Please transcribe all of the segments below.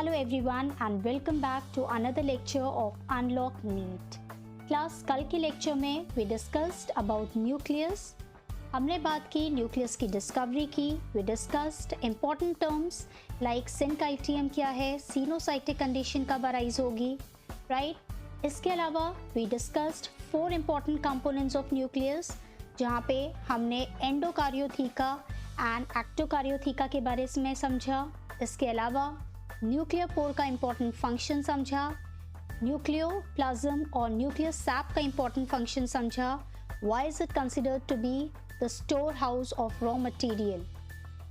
Hello everyone and welcome back to another lecture of Unlock NEET. Class कल के lecture में we discussed about nucleus. हमने बात की न्यूक्लियस की डिस्कवरी की. We discussed important terms like सिनकाइटियम क्या है, सीनोसाइटिक कंडीशन कब अराइज होगी, राइट. इसके अलावा we discussed 4 important components of nucleus जहाँ पे हमने एंडोकार्योथीका एंड एक्टोकार्योथीका के बारे में समझा. इसके अलावा न्यूक्लियर पोर का इंपॉर्टेंट फंक्शन समझा, न्यूक्लियोप्लाज्म और न्यूक्लियर सैप का इंपॉर्टेंट फंक्शन समझा. Why is it considered to be the store house of raw material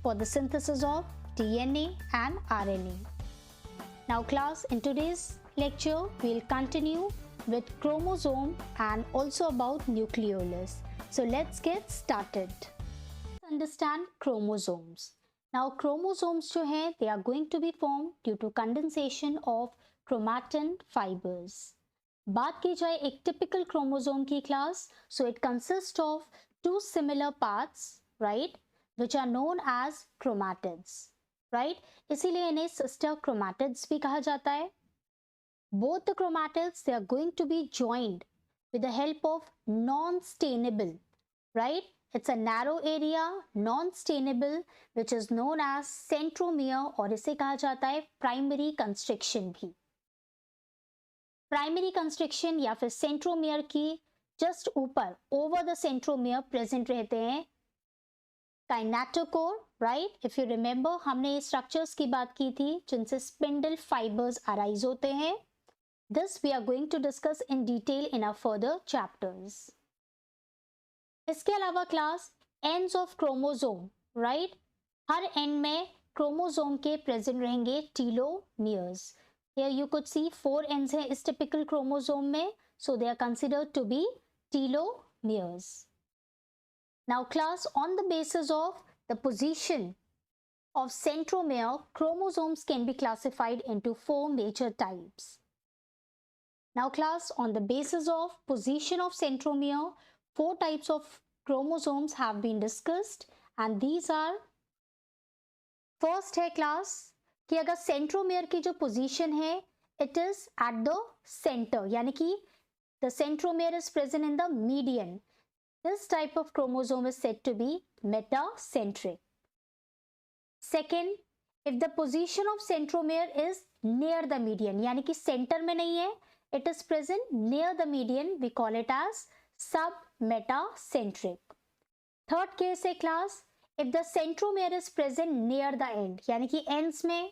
for the synthesis of DNA and RNA. Now class, in today's lecture we'll continue with chromosome and also about nucleolus. So let's get started. Understand chromosomes. Now chromosomes जो हैं they are going to be formed due to condensation of chromatin fibers. बात की जाए एक typical chromosome की class, so it consists of two similar parts, right, which are known as chromatids, right. इसीलिए इन्हें sister chromatids भी कहा जाता है. Both the chromatids they are going to be joined with the help of non-stainable, right. It's a narrow area, non-stainable, which is known as centromere और इसे कहा जाता है primary constriction भी. Primary constriction या फिर centromere की just ऊपर over the centromere present रहते हैं kinetochore, right? If you remember हमने structures की बात की थी जिनसे spindle fibers arise होते हैं. This we are going to discuss in detail in our further chapters. इसके अलावा class ends of chromosome, right, हर एंड में क्रोमोसोम के प्रेजेंट रहेंगे telomeres. Here you could see 4 ends हैं इस टिपिकल क्रोमोसोम में, so they are considered to be telomeres. Now class, on the basis of the position of centromere, chromosomes can be classified into 4 major types. Now class, on the basis of position of centromere, 4 types of chromosomes have been discussed and these are, first है class कि अगर centromere की जो position है it is at the center, यानी कि the centromere is present in the median. This type of chromosome is said to be metacentric. Second, if the position of centromere is near the median, यानी कि center में नहीं है, it is present near the median, we call it as submetacentric. Third case है class, if the centromere is present near the end, यानी कि ends में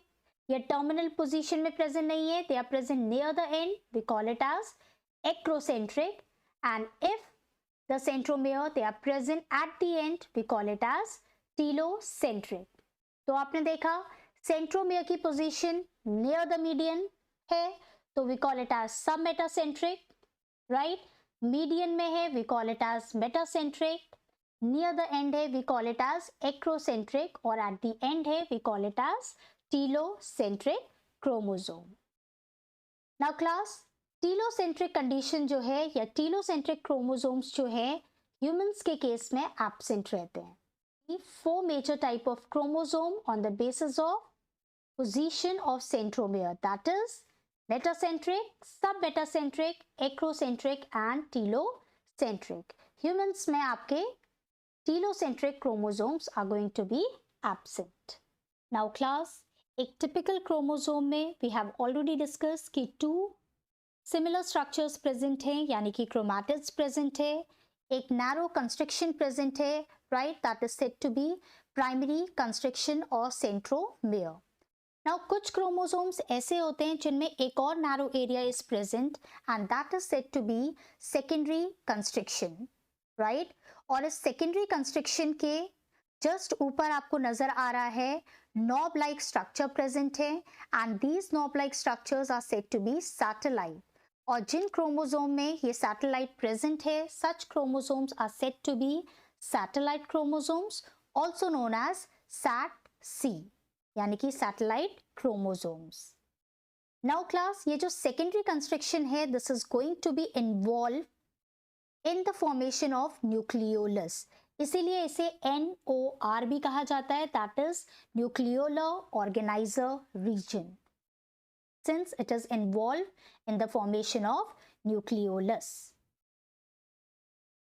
या terminal position में present नहीं है, they are present near the end, we call it as acrocentric. And if the centromere they are present at the end, we call it as telocentric. तो आपने देखा centromere की position near the median है, तो we call it as submetacentric, right. Median में है we call it as metacentric, near the end है we call it as acrocentric और at the end है we call it as telocentric chromosome. Now class, telocentric condition जो है या telocentric chromosomes जो है humans के केस में absent रहते हैं. 4 major type of chromosome on the basis of position of centromere, that is metacentric, submetacentric, acrocentric and telocentric. Humans में आपके telocentric chromosomes are going to be absent. Now class, एक typical chromosome में we have already discussed कि 2 similar structures present हैं, यानी कि chromatids present है, एक narrow constriction present है, right, that is said to be primary constriction or centromere. Now कुछ chromosomes ऐसे होते हैं जिनमें एक और narrow area is present and that is said to be secondary constriction, right. और इस secondary constriction के just ऊपर आपको नजर आ रहा है knob like structure present है and these knob like structures are said to be satellite. और जिन chromosome में ये satellite present है, such chromosomes are said to be satellite chromosomes, also known as SAT-C, यानी कि सैटेलाइट क्रोमोसोम्स. नाउ क्लास, ये जो secondary construction है this is going to be involve in the formation of nucleolus, इसीलिए इसे NOR भी कहा जाता है, that is nucleolar organiser region. since it is involved in the formation of nucleolus.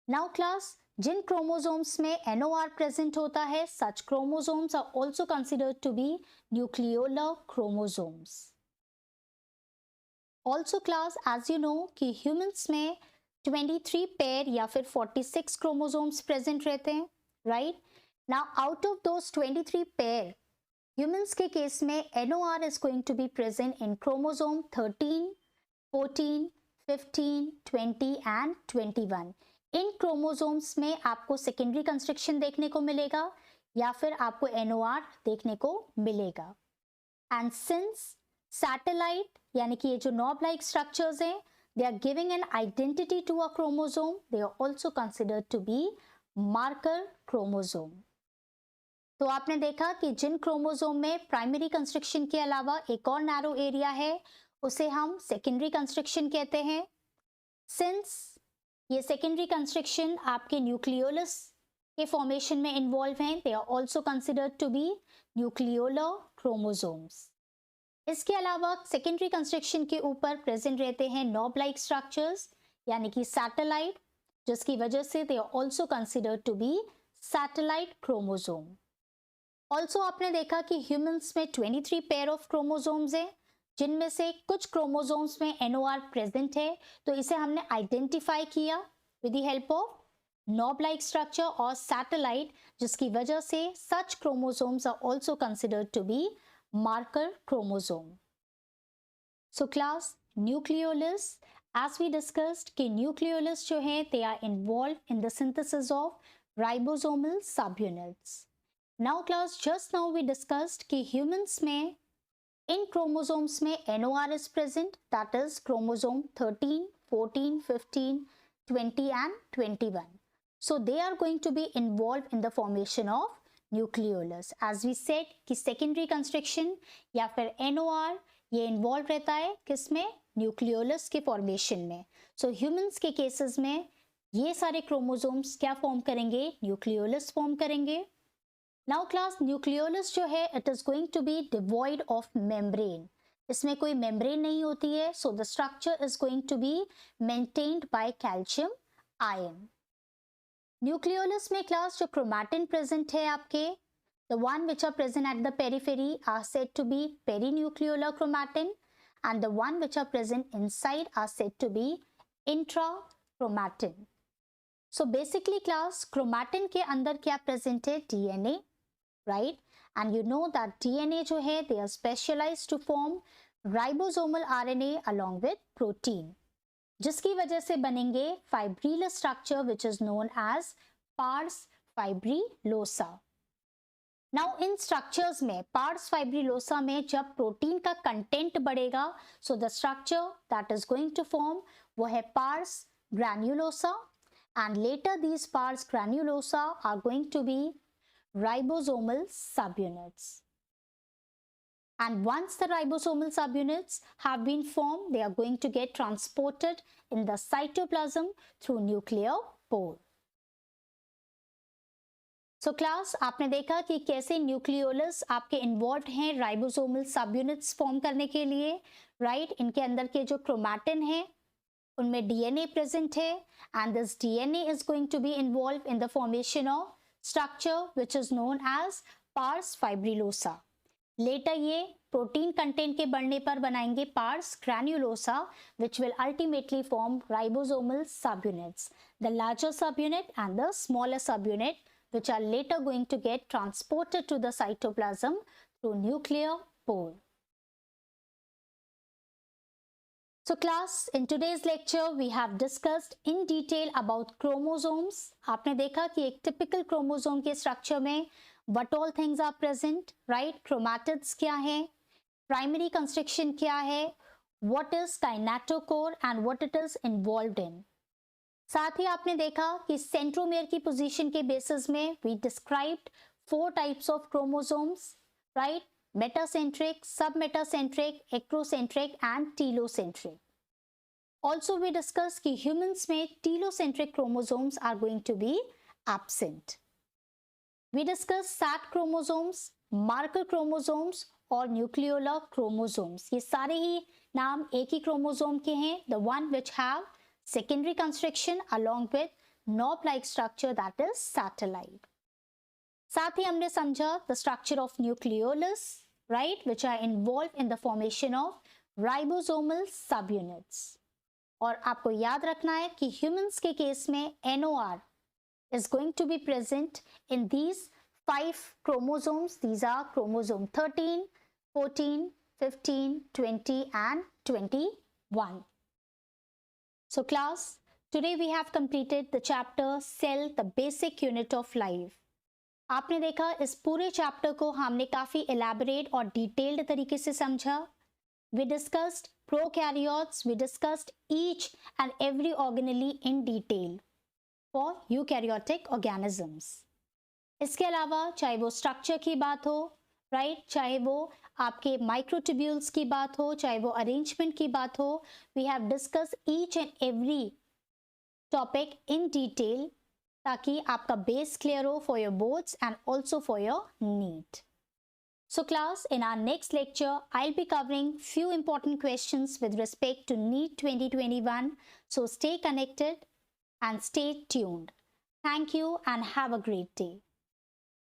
Now class, जिन chromosomes में NOR present होता है, such chromosomes are also considered to be nucleolar chromosomes. Also class, as you know कि humans में 23 pair या फिर 46 chromosomes present रहते हैं, right? Now out of those 23 pair, humans के केस में NOR is going to be present in chromosome 13, 14, 15, 20 and 21. In chromosomes में आपको secondary construction देखने को मिलेगा या फिर आपको NOR देखने को मिलेगा. And since satellite यानी कि ये जो knob like structures हैं, they are giving an identity to a chromosome, they are also considered to be marker chromosome. तो आपने देखा कि जिन क्रोमोसोम में प्राइमरी कंस्ट्रक्शन के अलावा एक और नैरो एरिया है, उसे हम सेकेंडरी कंस्ट्रक्शन कहते हैं. सिंस ये सेकेंडरी कंस्ट्रक्शन आपके न्यूक्लियोलस के फॉर्मेशन में इन्वॉल्व हैं, they are also considered to be nucleolar chromosomes. इसके अलावा सेकेंडरी कंस्ट्रक्शन के ऊपर प्रेजेंट रहते हैं नॉब लाइक स्ट्रक्चर्स यानी कि सैटेलाइट, जिसकी वजह से they are also considered to be satellite chromosome. Also आपने देखा कि ह्यूमंस में 23 पेयर ऑफ क्रोमोसोम्स हैं, जिनमें से कुछ क्रोमोसोम्स में NOR प्रेजेंट है, तो इसे हमने आइडेंटिफाई किया with the help of knob like structure और सैटेलाइट, जिसकी वजह से such chromosomes are also considered to be marker chromosome. So class, nucleolus, as we discussed कि न्यूक्लियोलस जो है they are involved in the synthesis of ribosomal subunits. Now class, just now we discussed कि humans में इन chromosomes में NOR is present, that is chromosome 13, 14, 15, 20 and 21. So they are going to be involved in the formation of nucleolus. As we said कि secondary construction या फिर NOR ये involved रहता है किसमें? nucleolus के formation में. So humans के cases में ये सारे chromosomes क्या form करेंगे? nucleolus form करेंगे. Now class, nucleolus जो है it is going to be devoid of membrane. इसमें कोई membrane नहीं होती है, so the structure is going to be maintained by calcium ion. Nucleolus में class जो chromatin present है आपके, the one which are present at the periphery are said to be perinucleolar chromatin and the one which are present inside are said to be intrachromatin. So basically class, chromatin के अंदर क्या present है? DNA. Right? And you know that DNA जो है they are specialized to form ribosomal RNA along with protein, जिसकी वजह से बनेंगे fibrillous structure which is known as pars fibrillosa. Now in structures में pars fibrillosa में जब protein का content बढ़ेगा, so the structure that is going to form वो है pars granulosa and later these pars granulosa are going to be ribosomal subunits. And once the ribosomal subunits have been formed, they are going to get transported in the cytoplasm through nuclear pore. So class, आपने देखा कि कैसे nucleolus आपके involve हैं ribosomal subunits form करने के लिए, right? इनके अंदर के जो क्रोमैटिन है उनमें DNA प्रेजेंट है and this DNA is going to be involved in the formation of structure which is known as pars fibrillosa. Later ये प्रोटीन कंटेंट के बढ़ने पर बनाएंगे pars granulosa which will ultimately form ribosomal subunits, the larger subunit and the smaller subunit which are later going to get transported to the cytoplasm through nuclear pore. So class, in today's lecture we have discussed in detail about chromosomes. आपने देखा कि एक typical chromosome के structure में what all things are present, right? Chromatids क्या है, primary construction क्या है, what is kinetochore and what it is involved in. साथ ही आपने देखा कि centromere की position के basis में we described 4 types of chromosomes, right? Metacentric, submetacentric, ectocentric and telocentric. Also we discussed कि humans में telocentric chromosomes are going to be absent. We discussed SAT chromosomes, marker chromosomes और nucleolar chromosomes, ये सारे ही नाम एक ही chromosome के हैं, the one which have secondary construction along with knob like structure, that is satellite. साथ ही हमने समझा the structure of nucleolus, right, which are involved in the formation of ribosomal subunits. और आपको याद रखना है कि humans के केस में NOR is going to be present in these 5 chromosomes. These are chromosome 13, 14, 15, 20 and 21. So class, today we have completed the chapter Cell, the basic unit of life. आपने देखा इस पूरे चैप्टर को हमने काफ़ी elaborate और detailed तरीके से समझा. We discussed prokaryotes, we discussed each and every organelle in detail for eukaryotic organisms. इसके अलावा चाहे वो स्ट्रक्चर की बात हो, राइट, चाहे वो आपके माइक्रोट्यूब्यूल्स की बात हो, चाहे वो अरेंजमेंट की बात हो, we have discuss each and every topic in detail ताकि आपका बेस क्लियर हो for your boards and also for your NEET. So class, in our next lecture, I'll be covering few important questions with respect to NEET 2021. So stay connected and stay tuned. Thank you and have a great day.